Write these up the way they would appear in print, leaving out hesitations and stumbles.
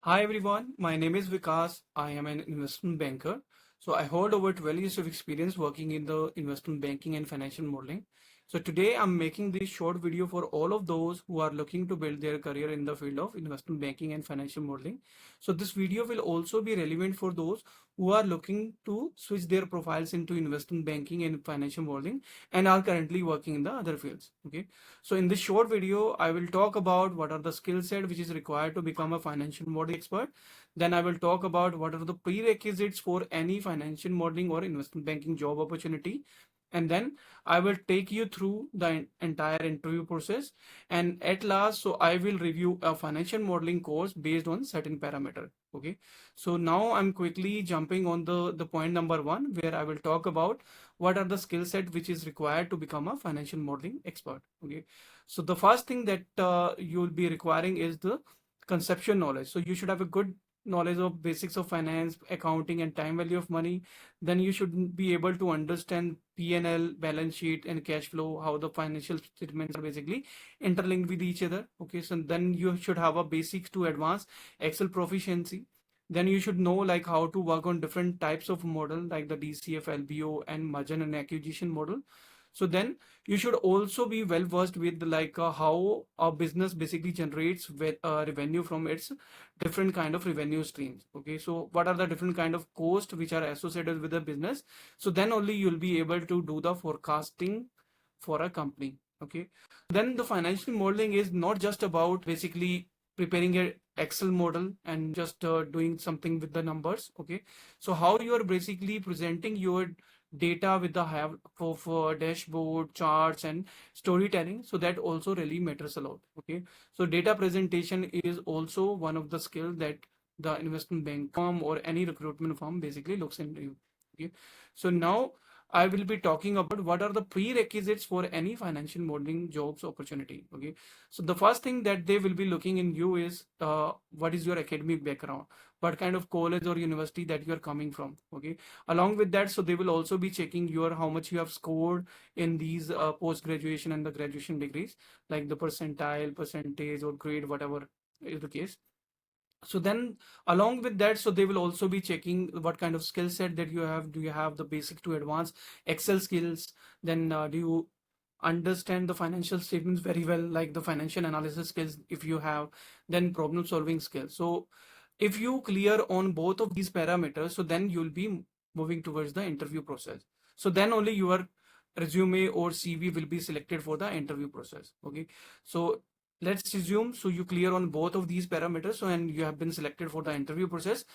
Hi everyone, my name is Vikas. I am an investment banker. So I hold over 12 years of experience working in the investment banking and financial modeling. So today I'm making this short video for all of those who are looking to build their career in the field of investment banking and financial modeling. So this video will also be relevant for those who are looking to switch their profiles into investment banking and financial modeling and are currently working in the other fields. Okay. So in this short video, I will talk about what are the skill set which is required to become a financial modeling expert. Then I will talk about what are the prerequisites for any financial modeling or investment banking job opportunity. And then I will take you through the entire interview process. And at last, so I will review a financial modeling course based on certain parameter. Okay. So now I'm quickly jumping on the point number one, where I will talk about what are the skill set which is required to become a financial modeling expert. Okay, so the first thing that you will be requiring is the conceptual knowledge. So you should have a good knowledge of basics of finance, accounting, and time value of money. Then you should be able to understand P&L, balance sheet, and cash flow, how the financial statements are basically interlinked with each other. Okay, so then you should have a basics to advanced Excel proficiency. Then you should know like how to work on different types of model like the DCF, LBO, and merger and acquisition model. So then you should also be well versed with like how a business basically generates revenue from its different kind of revenue streams. Okay, so what are the different kind of costs which are associated with the business? So then only you'll be able to do the forecasting for a company. Okay, then the financial modeling is not just about basically preparing a Excel model and just doing something with the numbers. Okay, so how you are basically presenting your data with the have of dashboard charts and storytelling, so that also really matters a lot. Okay, so data presentation is also one of the skills that the investment bank firm or any recruitment firm basically looks into you. Okay, so now I will be talking about what are the prerequisites for any financial modeling jobs opportunity. Okay, so the first thing that they will be looking in you is what is your academic background, what kind of college or university that you are coming from. Okay, along with that, so they will also be checking your how much you have scored in these post graduation and the graduation degrees, like the percentile, percentage, or grade, whatever is the case. So then along with that, so they will also be checking what kind of skill set that you have. Do you have the basic to advanced Excel skills? Then do you understand the financial statements very well, like the financial analysis skills if you have? Then problem solving skills. So if you clear on both of these parameters, so then you'll be moving towards the interview process. So then only your resume or CV will be selected for the interview process. Okay, so let's assume so you clear on both of these parameters, so and you have been selected for the interview process.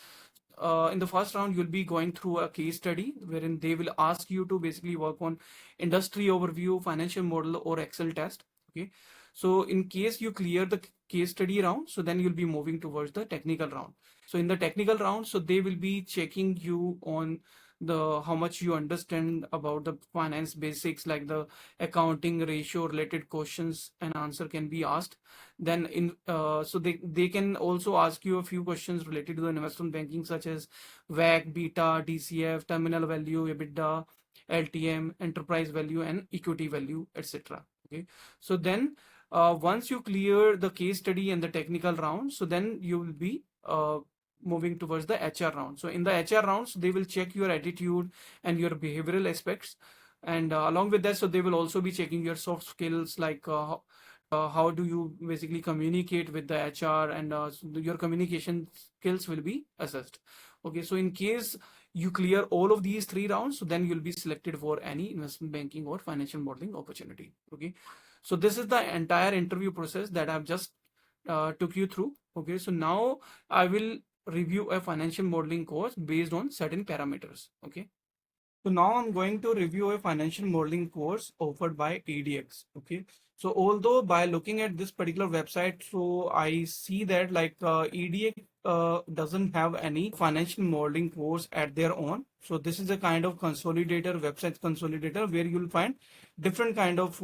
In the first round, you'll be going through a case study wherein they will ask you to basically work on industry overview, financial model, or Excel test. Okay, so in case you clear the case study round, so then you'll be moving towards the technical round. So in the technical round, so they will be checking you on the how much you understand about the finance basics, like the accounting ratio related questions and answer can be asked. Then in so they can also ask you a few questions related to the investment banking, such as WAC, beta, DCF, terminal value, EBITDA, LTM, enterprise value, and equity value, etc. Okay, so then once you clear the case study and the technical round, so then you will be moving towards the HR round. So in the HR rounds, they will check your attitude and your behavioral aspects. And along with that, so they will also be checking your soft skills, like how do you basically communicate with the HR, and so your communication skills will be assessed. Okay, so in case you clear all of these three rounds, so then you'll be selected for any investment banking or financial modeling opportunity. Okay, so this is the entire interview process that I've just took you through. Okay, so now I will review a financial modeling course based on certain parameters. Okay, so now I'm going to review a financial modeling course offered by edX. Okay, so although by looking at this particular website, so I see that like edX doesn't have any financial modeling course at their own. So this is a kind of consolidator, website consolidator, where you'll find different kind of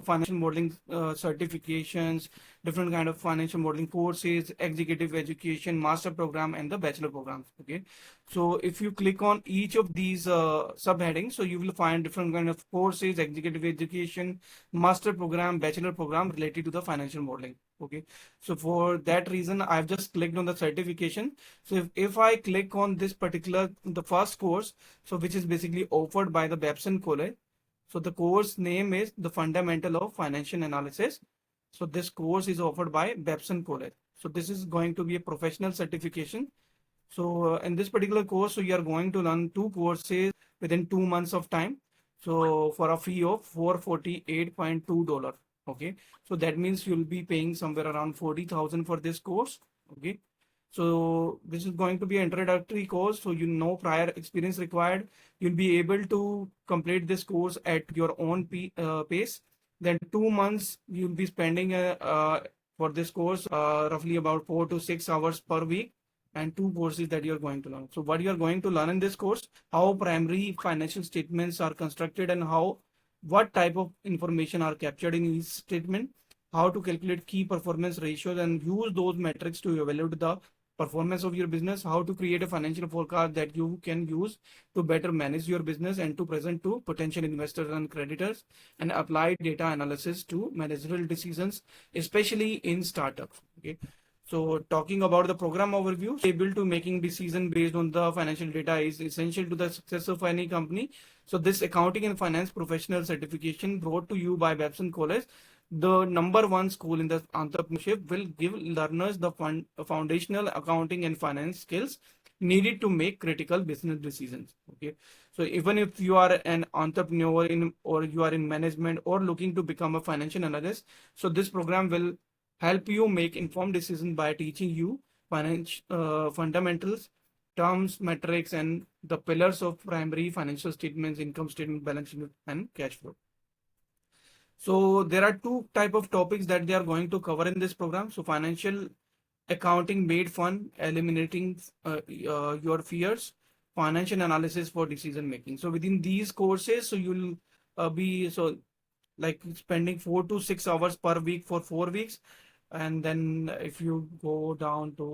financial modeling certifications, different kind of financial modeling courses, executive education, master program, and the bachelor programs. Okay, so if you click on each of these subheadings, so you will find different kind of courses, executive education, master program, bachelor program related to the financial modeling. Okay, so for that reason, I've just clicked on the certification. So if I click on this particular, the first course, so which is basically offered by the Babson College. So the course name is the Fundamental of Financial Analysis. So this course is offered by Babson College. So this is going to be a professional certification. So in this particular course, so you are going to learn two courses within 2 months of time. So for a fee of $448.2. Okay. So that means you'll be paying somewhere around 40,000 for this course. Okay. So this is going to be an introductory course. So you know prior experience required. You'll be able to complete this course at your own pace. Then 2 months you'll be spending for this course roughly about 4 to 6 hours per week, and two courses that you're going to learn. So what you're going to learn in this course, how primary financial statements are constructed and what type of information are captured in each statement, how to calculate key performance ratios and use those metrics to evaluate the performance of your business, how to create a financial forecast that you can use to better manage your business and to present to potential investors and creditors, and apply data analysis to managerial decisions, especially in startups. Okay. So talking about the program overview, able to making decision based on the financial data is essential to the success of any company. So this accounting and finance professional certification brought to you by Babson College, the #1 school in the entrepreneurship, will give learners the foundational accounting and finance skills needed to make critical business decisions. Okay. So even if you are an entrepreneur or you are in management or looking to become a financial analyst, so this program will help you make informed decisions by teaching you financial fundamentals, terms, metrics, and the pillars of primary financial statements, income statement, balance sheet, and cash flow. So there are two type of topics that they are going to cover in this program. So financial accounting made fun, eliminating your fears, financial analysis for decision making. So within these courses, so you'll be like spending 4 to 6 hours per week for 4 weeks. And then if you go down to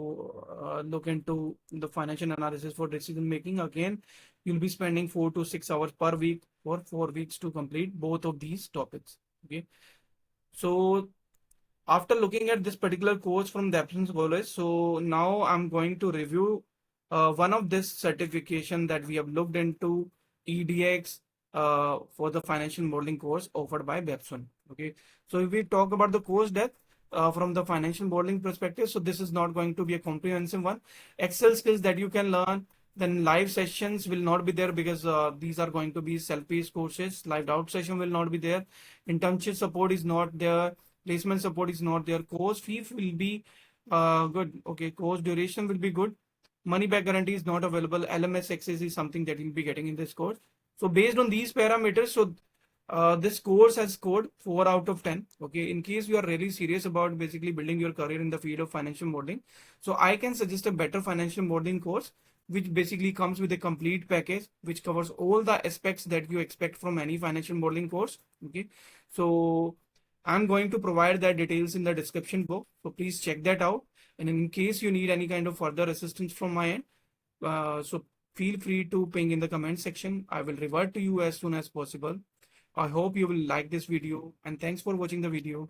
look into the financial analysis for decision making, again, you'll be spending 4 to 6 hours per week for 4 weeks to complete both of these topics. Okay. So after looking at this particular course from the Babson College, so now I'm going to review one of this certification that we have looked into, edX, for the financial modeling course offered by Babson. Okay, so if we talk about the course depth from the financial modeling perspective, so this is not going to be a comprehensive one. Excel skills that you can learn, then live sessions will not be there because these are going to be self-paced courses. Live doubt session will not be there. Internship support is not there. Placement support is not there. Course fee will be good. Okay, course duration will be good. Money back guarantee is not available. LMS access is something that you'll be getting in this course. So based on these parameters, so this course has scored 4 out of 10. Okay, in case you are really serious about basically building your career in the field of financial modeling, so I can suggest a better financial modeling course, which basically comes with a complete package which covers all the aspects that you expect from any financial modeling course. Okay, so I'm going to provide that details in the description box, so please check that out. And in case you need any kind of further assistance from my end, so feel free to ping in the comment section. I will revert to you as soon as possible. I hope you will like this video, and thanks for watching the video.